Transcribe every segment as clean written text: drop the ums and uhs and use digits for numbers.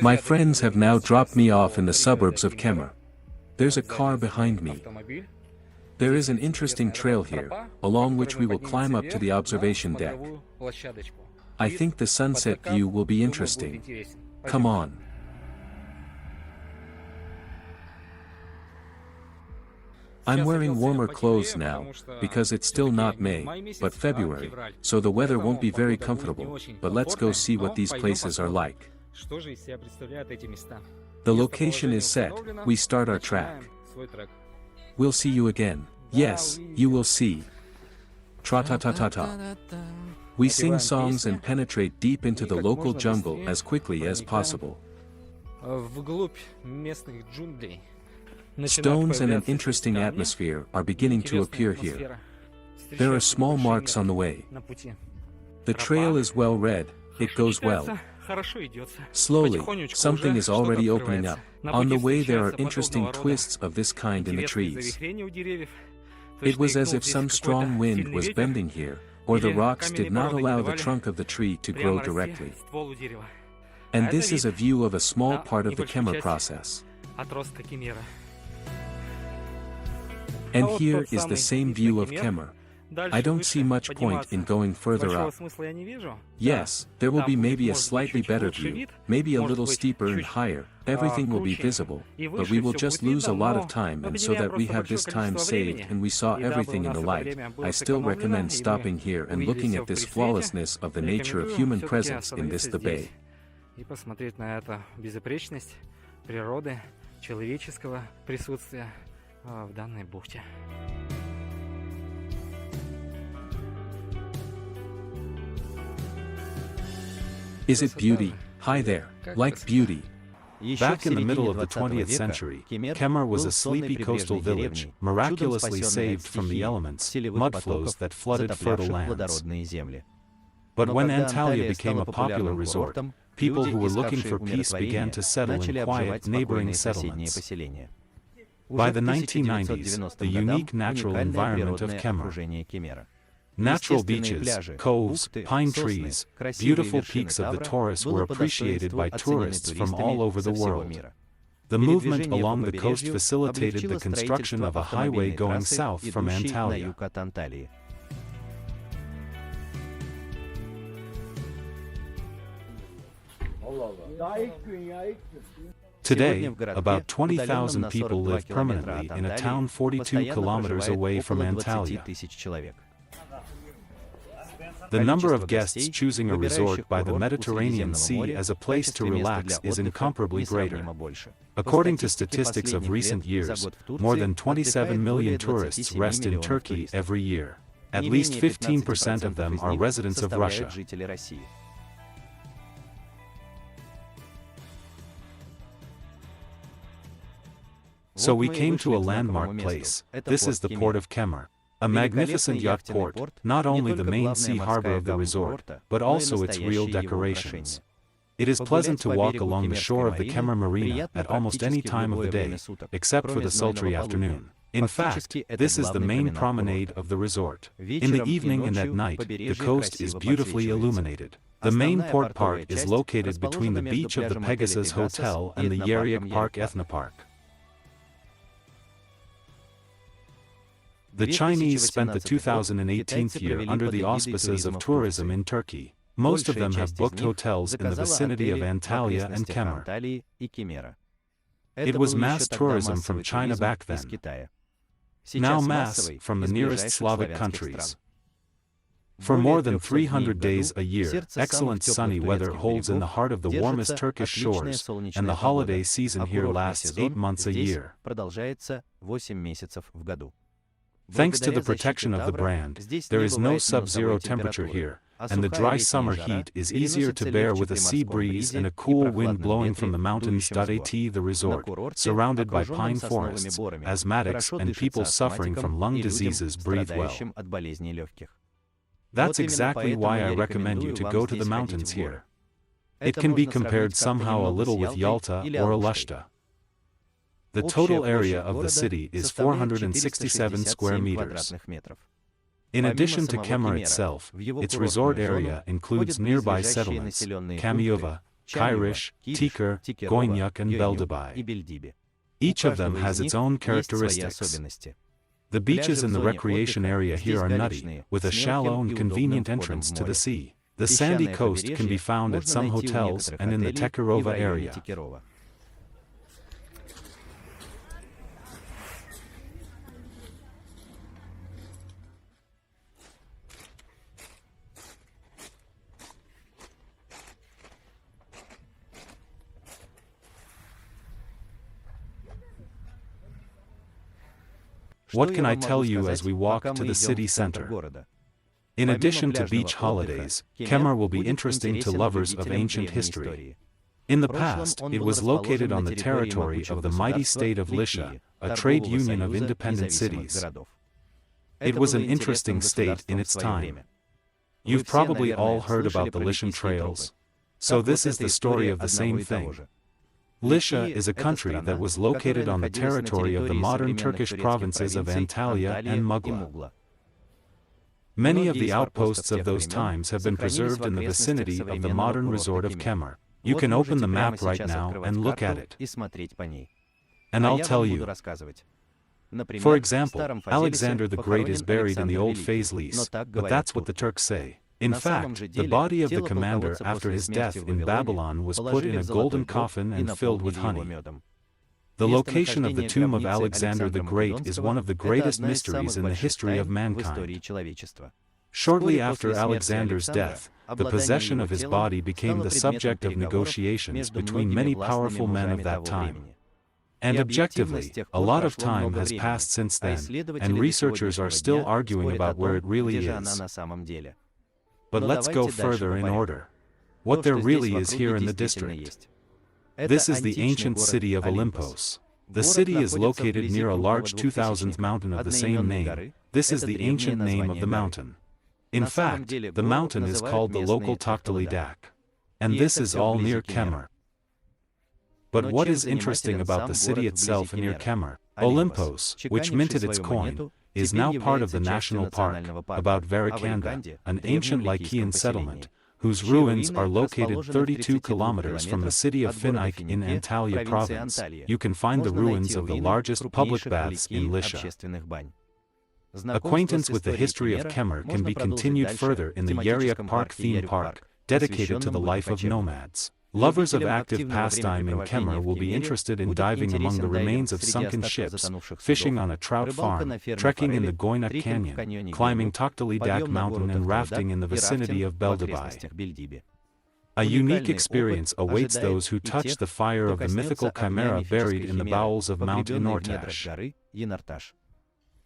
My friends have now dropped me off in the suburbs of Kemer. There's a car behind me. There is an interesting trail here, along which we will climb up to the observation deck. I think the sunset view will be interesting. Come on. I'm wearing warmer clothes now, because it's still not May, but February, so the weather won't be very comfortable, but let's go see what these places are like. The location is set, we start our track. We'll see you again. Yes, you will see. Tra-ta-ta-ta-ta. We sing songs and penetrate deep into the local jungle as quickly as possible. Stones and an interesting atmosphere are beginning to appear here. There are small marks on the way. The trail is well read, it goes well. Slowly, something is already opening up. On the way there are interesting twists of this kind in the trees. It was as if some strong wind was bending here, or the rocks did not allow the trunk of the tree to grow directly. And this is a view of a small part of the Kemer process. And here is the same view of Kemer. I don't see much point in going further up. Yes, there will be maybe a slightly better view, maybe a little steeper and higher, everything will be visible, but we will just lose a lot of time, and so that we have this time saved and we saw everything in the light, I still recommend stopping here and looking at this flawlessness of the nature of human presence in this the bay. Is it beauty? Hi there, like beauty. Back in the middle of the 20th century, Kemer was a sleepy coastal village, miraculously saved from the elements, mudflows that flooded fertile lands. But when Antalya became a popular resort, people who were looking for peace began to settle in quiet neighboring settlements. By the 1990s, the unique natural environment of Kemer. Natural beaches, coves, pine trees, beautiful peaks of the Taurus were appreciated by tourists from all over the world. The movement along the coast facilitated the construction of a highway going south from Antalya. Today, about 20,000 people live permanently in a town 42 kilometers away from Antalya. The number of guests choosing a resort by the Mediterranean Sea as a place to relax is incomparably greater. According to statistics of recent years, more than 27 million tourists rest in Turkey every year. At least 15% of them are residents of Russia. So we came to a landmark place. This is the port of Kemer. A magnificent yacht port, not only the main sea harbor of the resort, but also its real decorations. It is pleasant to walk along the shore of the Kemer marina at almost any time of the day, except for the sultry afternoon. In fact, this is the main promenade of the resort. In the evening and at night, the coast is beautifully illuminated. The main port part is located between the beach of the Pegasus Hotel and the Yeriak Park Ethnopark. The Chinese spent the 2018 year under the auspices of tourism in Turkey. Most of them have booked hotels in the vicinity of Antalya and Kemer. It was mass tourism from China back then. Now mass from the nearest Slavic countries. For more than 300 days a year, excellent sunny weather holds in the heart of the warmest Turkish shores, and the holiday season here lasts 8 months a year. Thanks to the protection of the brand, there is no sub-zero temperature here, and the dry summer heat is easier to bear with a sea breeze and a cool wind blowing from the mountains. The resort, surrounded by pine forests, asthmatics and people suffering from lung diseases breathe well. That's exactly why I recommend you to go to the mountains here. It can be compared somehow a little with Yalta or Alushta. The total area of the city is 467 square meters. In addition to Kemer itself, its resort area includes nearby settlements, Kamyova, Kairish, Tikir, Goynyak and Beldebai. Each of them has its own characteristics. The beaches in the recreation area here are nutty, with a shallow and convenient entrance to the sea. The sandy coast can be found at some hotels and in the Tekirova area. What can I tell you as we walk to the city center? In addition to beach holidays, Kemer will be interesting to lovers of ancient history. In the past, it was located on the territory of the mighty state of Lycia, a trade union of independent cities. It was an interesting state in its time. You've probably all heard about the Lycian trails. So this is the story of the same thing. Lycia is a country that was located on the territory of the modern Turkish provinces of Antalya and Mugla. Many of the outposts of those times have been preserved in the vicinity of the modern resort of Kemer. You can open the map right now and look at it. And I'll tell you. For example, Alexander the Great is buried in the old Fazlis, but that's what the Turks say. In fact, the body of the commander after his death in Babylon was put in a golden coffin and filled with honey. The location of the tomb of Alexander the Great is one of the greatest mysteries in the history of mankind. Shortly after Alexander's death, the possession of his body became the subject of negotiations between many powerful men of that time. And objectively, a lot of time has passed since then, and researchers are still arguing about where it really is. But let's go further in order. What there really is here in the district. This is the ancient city of Olympos. The city is located near a large 2,000th mountain of the same name. This is the ancient name of the mountain. In fact, the mountain is called the local Toktali Dak. And this is all near Kemer. But what is interesting about the city itself near Kemer? Olympos, which minted its coin, is now part of the national park, about Varakanda, an ancient Lycian settlement, whose ruins are located 32 kilometers from the city of Finaik in Antalya province. You can find the ruins of the largest public baths in Lycia. Acquaintance with the history of Kemer can be continued further in the Yeryak Park theme park, dedicated to the life of nomads. Lovers of active pastime in Kemer will be interested in diving among the remains of sunken ships, fishing on a trout farm, trekking in the Goynyak Canyon, climbing Toktali Dak mountain and rafting in the vicinity of Beldebai. A unique experience awaits those who touch the fire of the mythical chimera buried in the bowels of Mount Inortash.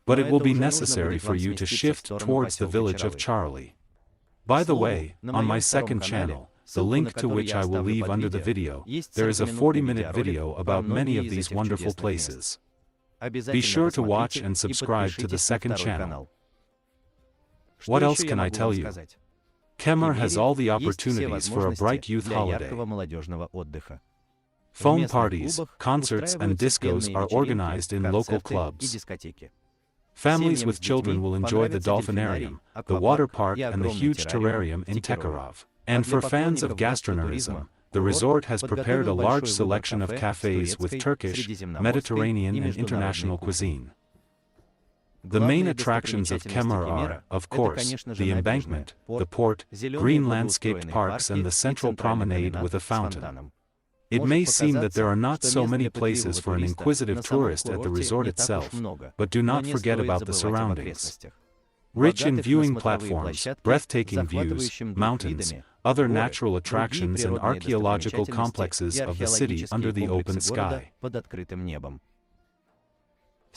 But it will be necessary for you to shift towards the village of Charlie. By the way, on my second channel, the link to which I will leave under the video, there is a 40-minute video about many of these wonderful places. Be sure to watch and subscribe to the second channel. What else can I tell you? Kemer has all the opportunities for a bright youth holiday. Foam parties, concerts and discos are organized in local clubs. Families with children will enjoy the dolphinarium, the water park and the huge terrarium in Tekirov. And for fans of gastronomism, the resort has prepared a large selection of cafes with Turkish, Mediterranean and international cuisine. The main attractions of Kemer are, of course, the embankment, the port, green landscaped parks and the central promenade with a fountain. It may seem that there are not so many places for an inquisitive tourist at the resort itself, but do not forget about the surroundings. Rich in viewing platforms, breathtaking views, mountains, other natural attractions and archaeological complexes of the city under the open sky.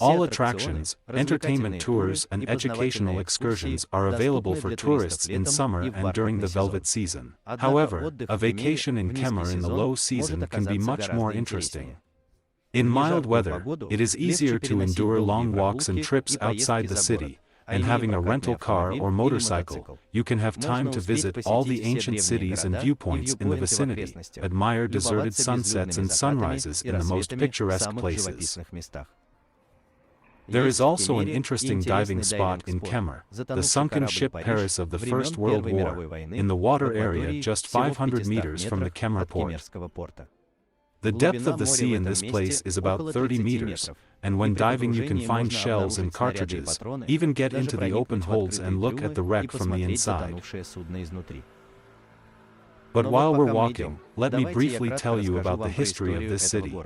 All attractions, entertainment tours and educational excursions are available for tourists in summer and during the velvet season. However, a vacation in Kemer in the low season can be much more interesting. In mild weather, it is easier to endure long walks and trips outside the city, and having a rental car or motorcycle, you can have time to visit all the ancient cities and viewpoints in the vicinity, admire deserted sunsets and sunrises in the most picturesque places. There is also an interesting diving spot in Kemer, the sunken ship Paris of the First World War, in the water area just 500 meters from the Kemer port. The depth of the sea in this place is about 30 meters, and when diving you can find shells and cartridges, even get into the open holds and look at the wreck from the inside. But while we're walking, let me briefly tell you about the history of this city.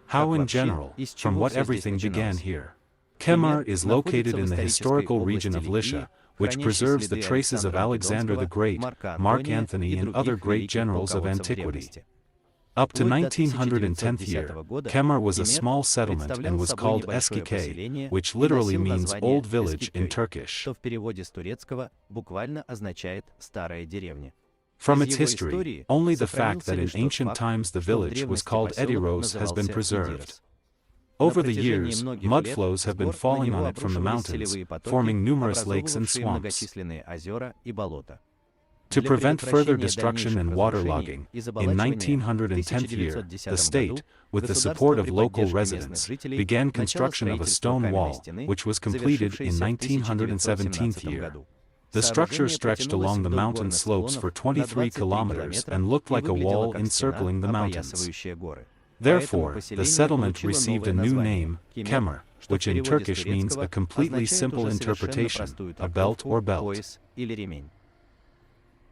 How in general, from what everything began here. Kemer is located in the historical region of Lycia, which preserves the traces of Alexander the Great, Mark Antony and other great generals of antiquity. Up to 1910th year, Kemer was a small settlement and was called Eskike, which literally means old village in Turkish. From its history, only the fact that in ancient times the village was called Ediros has been preserved. Over the years, mudflows have been falling on it from the mountains, forming numerous lakes and swamps. To prevent further destruction and waterlogging, in 1910th year, the state, with the support of local residents, began construction of a stone wall, which was completed in 1917th year. The structure stretched along the mountain slopes for 23 kilometers and looked like a wall encircling the mountains. Therefore, the settlement received a new name, Kemer, which in Turkish means a completely simple interpretation, a belt or belt.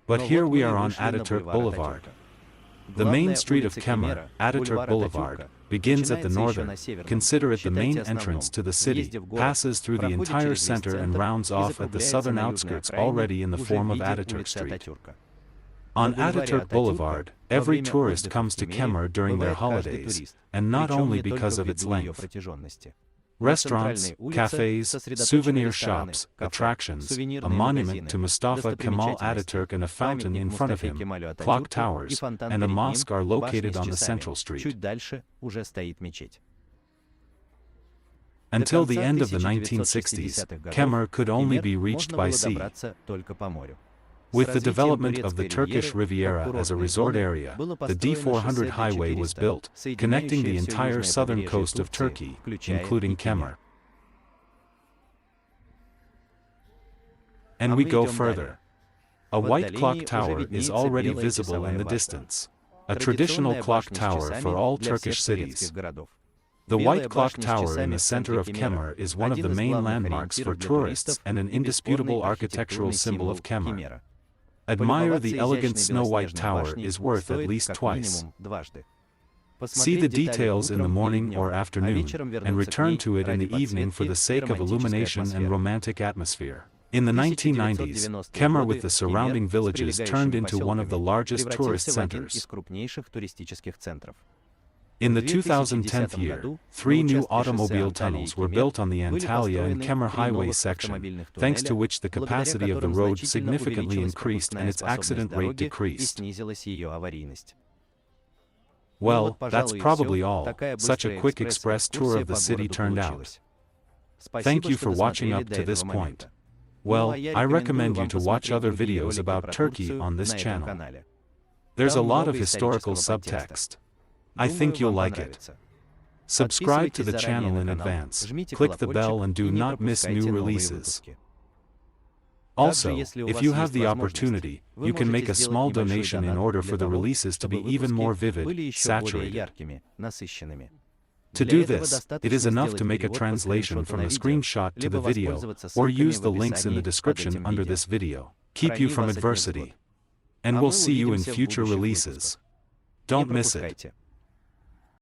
But here we are on Ataturk Boulevard. The main street of Kemer, Ataturk Boulevard, begins at the northern, consider it the main entrance to the city, passes through the entire center and rounds off at the southern outskirts already in the form of Ataturk Street. On Ataturk Boulevard, every tourist comes to Kemer during their holidays, and not only because of its length. Restaurants, cafes, souvenir shops, attractions, a monument to Mustafa Kemal Ataturk and a fountain in front of him, clock towers, and a mosque are located on the central street. Until the end of the 1960s, Kemer could only be reached by sea. With the development of the Turkish Riviera as a resort area, the D400 highway was built, connecting the entire southern coast of Turkey, including Kemer. And we go further. A white clock tower is already visible in the distance. A traditional clock tower for all Turkish cities. The white clock tower in the center of Kemer is one of the main landmarks for tourists and an indisputable architectural symbol of Kemer. Admire the elegant snow-white tower is worth at least twice. See the details in the morning or afternoon, and return to it in the evening for the sake of illumination and romantic atmosphere. In the 1990s, Kemer with the surrounding villages turned into one of the largest tourist centers. In the 2010 year, 3 new automobile tunnels were built on the Antalya and Kemer highway section, thanks to which the capacity of the road significantly increased and its accident rate decreased. Well, that's probably all. Such a quick express tour of the city turned out. Thank you for watching up to this point. Well, I recommend you to watch other videos about Turkey on this channel. There's a lot of historical subtext. I think you'll like it. Subscribe to the channel in advance, click the bell and do not miss new releases. Also, if you have the opportunity, you can make a small donation in order for the releases to be even more vivid, saturated. To do this, it is enough to make a translation from the screenshot to the video, or use the links in the description under this video. Keep you from adversity. And we'll see you in future releases. Don't miss it.